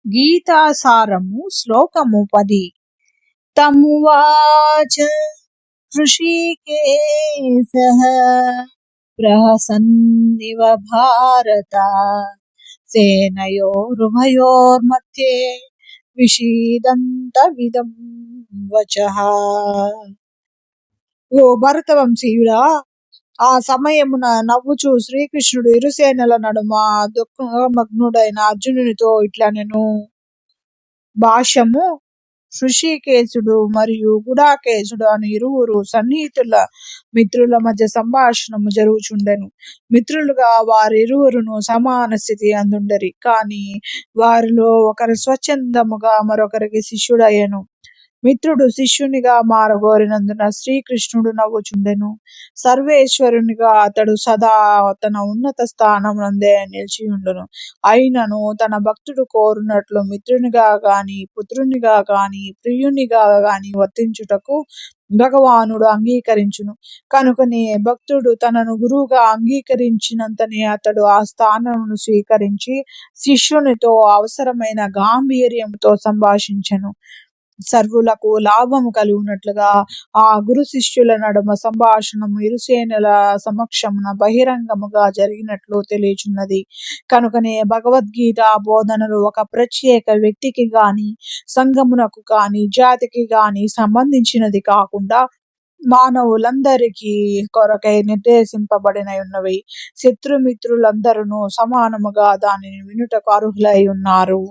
గీతాసారము శ్లోకము 10. తమువాచ హృషీకేశః ప్రహసన్నివ భారత సేనయోరుభయోర్మధ్యే విషీదంతమిదం వచః. ఓ భరతవంశీయుడా, ఆ సమయమున నవ్వుచూ శ్రీకృష్ణుడు ఇరుసేనల నడుమ దుఃఖమగ్నుడైన అర్జునునితో ఇట్లనెను. భాష్యము: హృషీకేశుడు మరియు గుడాకేశుడు అను ఇరువురు సన్నిహితుల మిత్రుల మధ్య సంభాషణము జరుగుచుండెను. మిత్రులుగా వారిరువురును సమాన స్థితి అందుండరి. కాని వారిలో ఒకరు స్వచ్ఛందముగా మరొకరికి శిష్యుడయ్యెను. మిత్రుడు శిష్యునిగా మారగోరినందున శ్రీకృష్ణుడు నవ్వుచుండెను. సర్వేశ్వరునిగా అతడు సదా తన ఉన్నత స్థానమునందే నిలిచియుండును. అయినను తన భక్తుడు కోరునట్లు మిత్రునిగా గాని, పుత్రునిగా గాని, ప్రియునిగా గాని వర్తించుటకు భగవానుడు అంగీకరించును. కనుకనే భక్తుడు తనను గురువుగా అంగీకరించినంతనే అతడు ఆ స్థానమును స్వీకరించి శిష్యునితో అవసరమైన గాంభీర్యముతో సంభాషించెను. సర్వులకు లాభము కలుగునట్లుగా ఆ గురు శిష్యుల నడుమ సంభాషణము ఇరుసేనల సమక్షమున బహిరంగముగా జరిగినట్లు తెలియచున్నది. కనుకనే భగవద్గీత బోధనలు ఒక ప్రత్యేక వ్యక్తికి గాని, సంఘమునకు గాని, జాతికి గాని సంబంధించినది కాకుండా మానవులందరికీ కొరకై నిర్దేశింపబడినయున్నవి. శత్రుమిత్రులందరూ సమానముగా దానిని వినుటకు అర్హులై ఉన్నారు.